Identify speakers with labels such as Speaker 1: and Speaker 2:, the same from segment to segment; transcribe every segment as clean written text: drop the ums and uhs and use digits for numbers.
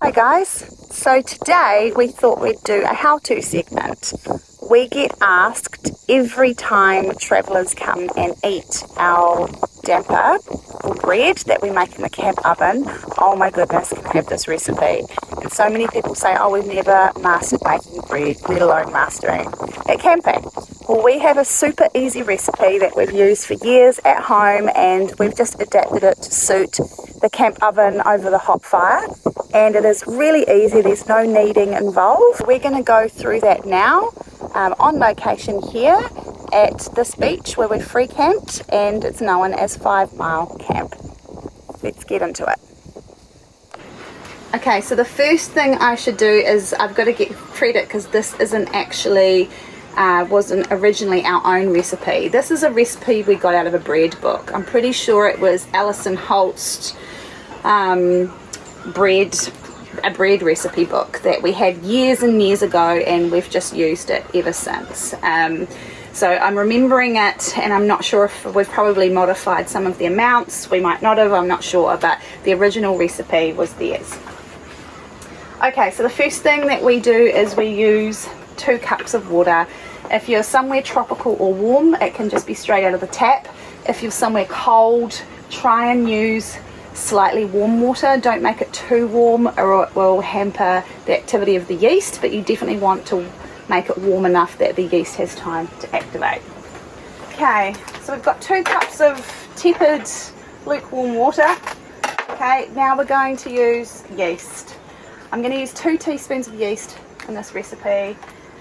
Speaker 1: Hi guys, so today we thought we'd do a how-to segment. We get asked every time travellers come and eat our damper or bread that we make in the camp oven, oh my goodness, can I have this recipe? And so many people say, oh, we've never mastered making bread, let alone mastering at camping. Well, we have a super easy recipe that we've used for years at home, and we've just adapted it to suit the camp oven over the hot fire, and it is really easy. There's no kneading involved. We're going to go through that now on location here at this beach where we're free camped, and it's known as 5 Mile Camp. Let's get into it. Okay, so the first thing I should do is I've got to get credit because this isn't actually wasn't originally our own recipe. This is a recipe we got out of a bread book. I'm pretty sure it was Alison Holst a bread recipe book that we had years and years ago, and we've just used it ever since. So I'm remembering it, and I'm not sure if we've probably modified some of the amounts. We might not have, I'm not sure, but the original recipe was theirs. Okay, so the first thing that we do is we use 2 cups of water. If you're somewhere tropical or warm, it can just be straight out of the tap. If you're somewhere cold, try and use slightly warm water. Don't make it too warm or it will hamper the activity of the yeast, but you definitely want to make it warm enough that the yeast has time to activate. Okay, so we've got 2 cups of tepid lukewarm water. Okay, now we're going to use yeast. I'm going to use 2 teaspoons of yeast in this recipe.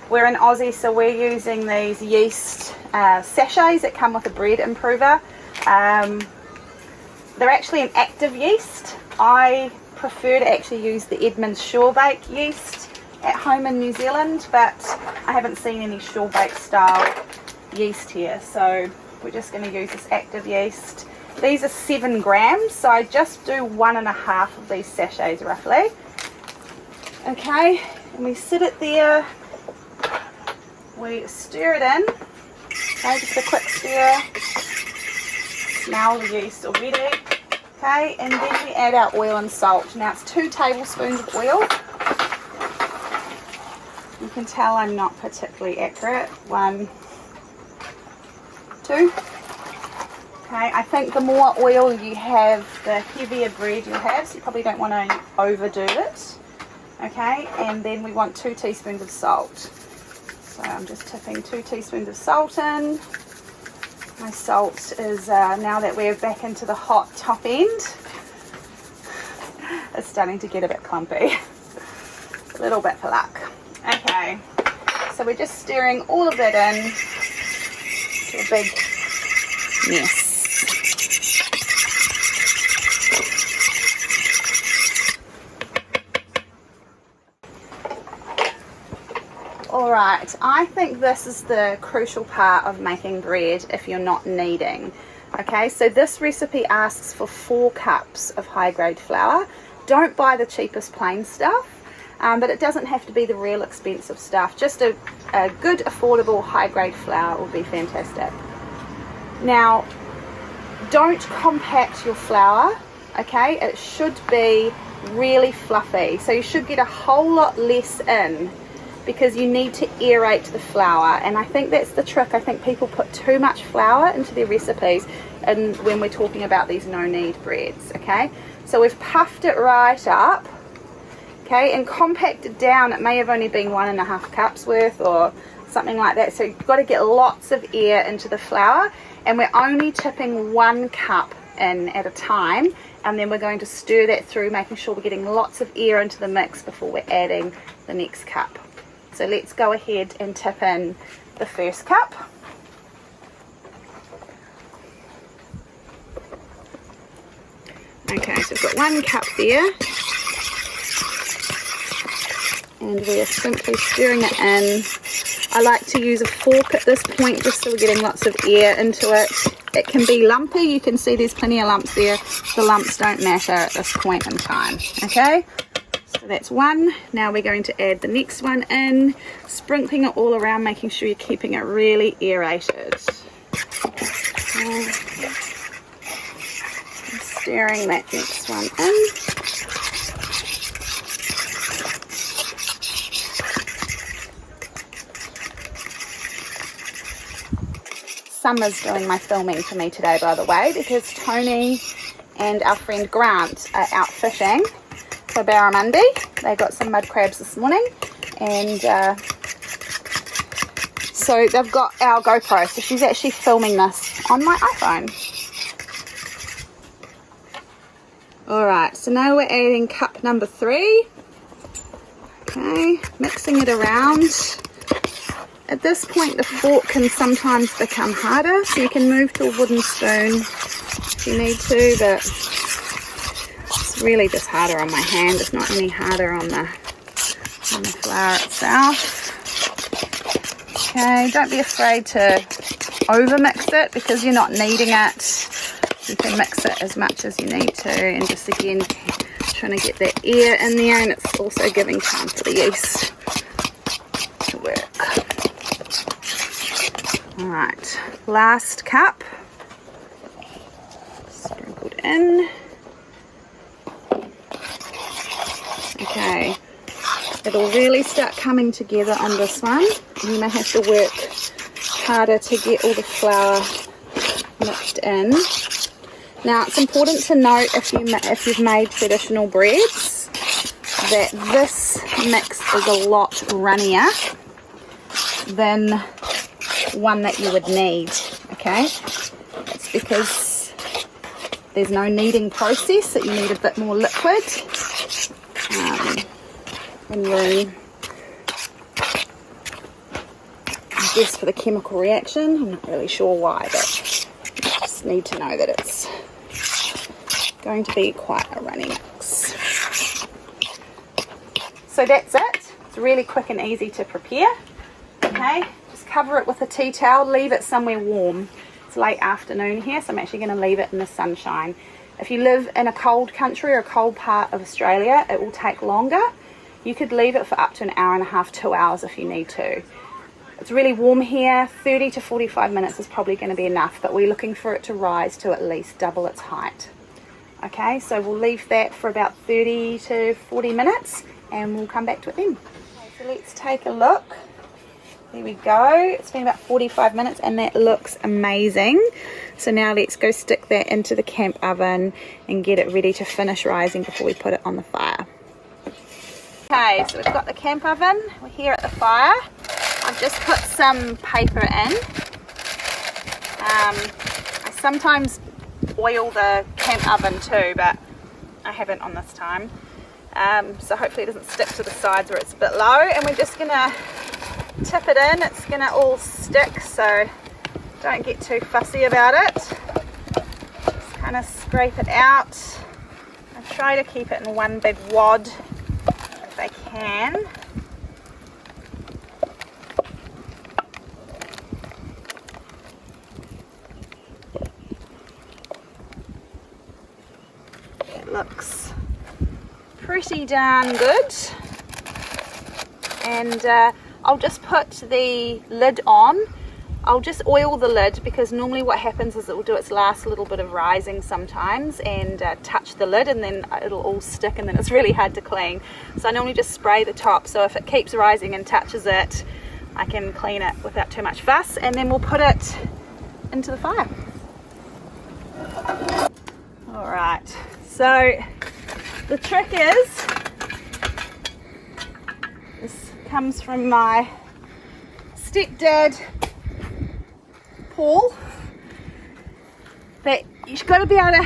Speaker 1: We're in Aussie, so we're using these yeast sachets that come with a bread improver. They're actually an active yeast. I prefer to actually use the Edmonds Shore Bake yeast at home in New Zealand, but I haven't seen any shore bake style yeast here, so we're just going to use this active yeast. These are 7 grams, so I just do 1.5 of these sachets roughly. Okay, and we sit it there, we stir it in, okay, just a quick stir, smell the yeast already, okay, and then we add our oil and salt. Now it's 2 tablespoons of oil. You can tell I'm not particularly accurate. 1, 2. Okay, I think the more oil you have, the heavier bread you'll have, so you probably don't want to overdo it. Okay, and then we want 2 teaspoons of salt. So I'm just tipping 2 teaspoons of salt in. My salt is, now that we're back into the hot top end, it's starting to get a bit clumpy. A little bit for luck. Okay, so we're just stirring all of that in to a big mess. Alright, I think this is the crucial part of making bread if you're not kneading. Okay, so this recipe asks for 4 cups of high grade flour. Don't buy the cheapest plain stuff, but it doesn't have to be the real expensive stuff. Just a good affordable high grade flour would be fantastic. Now, don't compact your flour, okay? It should be really fluffy, so you should get a whole lot less in, because you need to aerate the flour, and I think that's the trick. I think people put too much flour into their recipes, and when we're talking about these no knead breads, okay? So we've puffed it right up, okay, and compacted down. It may have only been 1.5 cups worth or something like that, so you've got to get lots of air into the flour, and we're only tipping 1 cup in at a time, and then we're going to stir that through, making sure we're getting lots of air into the mix before we're adding the next cup. So let's go ahead and tip in the first cup. Okay, so we've got 1 cup there, and we are simply stirring it in. I like to use a fork at this point just so we're getting lots of air into it. It can be lumpy, you can see there's plenty of lumps there. The lumps don't matter at this point in time, okay? So that's 1. Now we're going to add the next one in, sprinkling it all around, making sure you're keeping it really aerated. Stirring that next one in. Summer's doing my filming for me today, by the way, because Tony and our friend Grant are out fishing for barramundi. They got some mud crabs this morning, and so they've got our GoPro, so she's actually filming this on my iPhone. Alright, so now we're adding cup number 3. Okay, mixing it around. At this point the fork can sometimes become harder, so you can move to a wooden spoon if you need to, but it's really just harder on my hand. It's not any harder on the flour itself. Okay, don't be afraid to over mix it because you're not kneading it. You can mix it as much as you need to, and just again trying to get that air in there, and it's also giving time for the yeast to work. Alright, last cup sprinkled in. Okay, it'll really start coming together on this one. You may have to work harder to get all the flour mixed in. Now it's important to note, if you've made traditional breads, that this mix is a lot runnier than one that you would knead. Okay, it's because there's no kneading process that you need a bit more liquid when you're in, I guess, for the chemical reaction. I'm not really sure why, but you just need to know that it's going to be quite a runny mix. So that's it. It's really quick and easy to prepare. Okay, just cover it with a tea towel, leave it somewhere warm. It's late afternoon here, so I'm actually going to leave it in the sunshine. If you live in a cold country or a cold part of Australia, it will take longer. You could leave it for up to an hour and a half, 2 hours if you need to. It's really warm here. 30 to 45 minutes is probably going to be enough, but we're looking for it to rise to at least double its height. Okay, so we'll leave that for about 30 to 40 minutes and we'll come back to it then. Okay, so let's take a look. There we go. It's been about 45 minutes and that looks amazing. So now let's go stick that into the camp oven and get it ready to finish rising before we put it on the fire. Okay, so we've got the camp oven. We're here at the fire. I've just put some paper in. I sometimes oil the camp oven too, but I haven't on this time. So hopefully it doesn't stick to the sides where it's a bit low, and we're just gonna tip it in. It's gonna all stick, so don't get too fussy about it. Just kind of scrape it out. I try to keep it in one big wad if I can. Looks pretty darn good, and I'll just put the lid on. I'll just oil the lid because normally what happens is it will do its last little bit of rising sometimes and touch the lid, and then it'll all stick and then it's really hard to clean. So I normally just spray the top, so if it keeps rising and touches it, I can clean it without too much fuss, and then we'll put it into the fire. Alright, so the trick is, this comes from my stepdad Paul, that you've got to be able to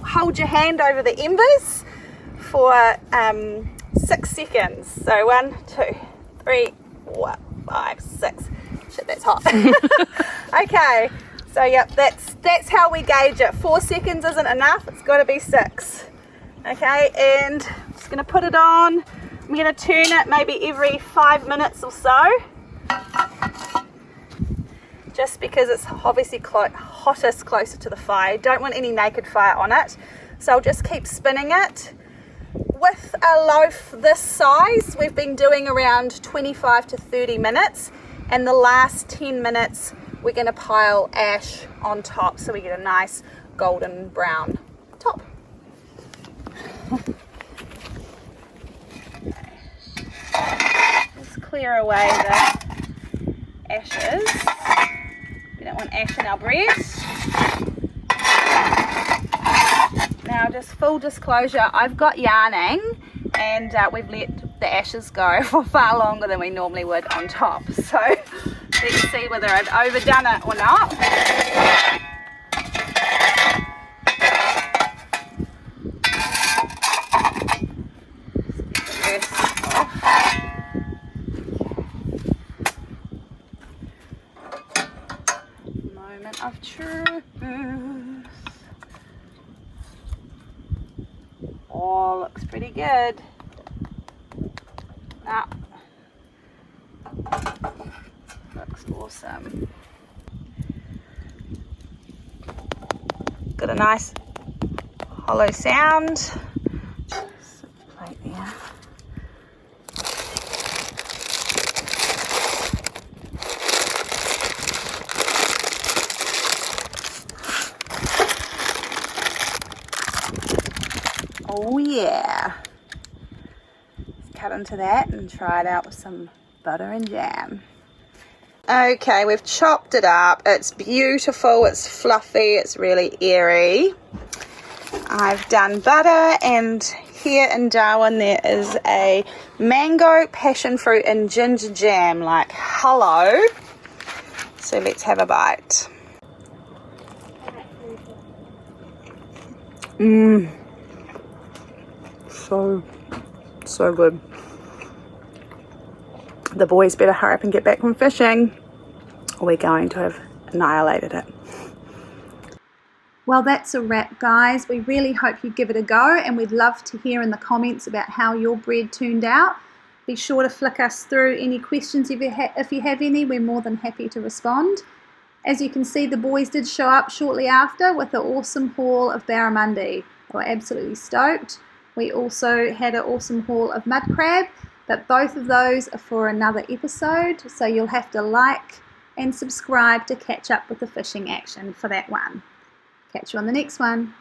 Speaker 1: hold your hand over the embers for 6 seconds. So 1, 2, 3, 4, 5, 6. Shit, that's hot. Okay, so yep, that's how we gauge it. 4 seconds isn't enough, it's got to be 6. Okay, and I'm just going to put it on. I'm going to turn it maybe every 5 minutes or so, just because it's obviously hottest closer to the fire. Don't want any naked fire on it, so I'll just keep spinning it. With a loaf this size, we've been doing around 25 to 30 minutes, and the last 10 minutes we're going to pile ash on top so we get a nice golden brown top. Let's clear away the ashes. We don't want ash in our bread. Now, just full disclosure, I've got yarning, and we've let the ashes go for far longer than we normally would on top. So let's see whether I've overdone it or not. Moment of truth. Oh, looks pretty good. Now, looks awesome. Got a nice hollow sound. Just plate there. Oh yeah. Let's cut into that and try it out with some butter and jam. Okay, we've chopped it up. It's beautiful, it's fluffy, it's really airy. I've done butter, and here in Darwin there is a mango, passion fruit and ginger jam, like hello. So let's have a bite. So good. The boys better hurry up and get back from fishing, or we're going to have annihilated it. Well, that's a wrap, guys. We really hope you give it a go, and we'd love to hear in the comments about how your bread turned out. Be sure to flick us through any questions if you have any. We're more than happy to respond. As you can see, the boys did show up shortly after with an awesome haul of barramundi. They were absolutely stoked. We also had an awesome haul of mud crab, but both of those are for another episode, so you'll have to like and subscribe to catch up with the fishing action for that one. Catch you on the next one.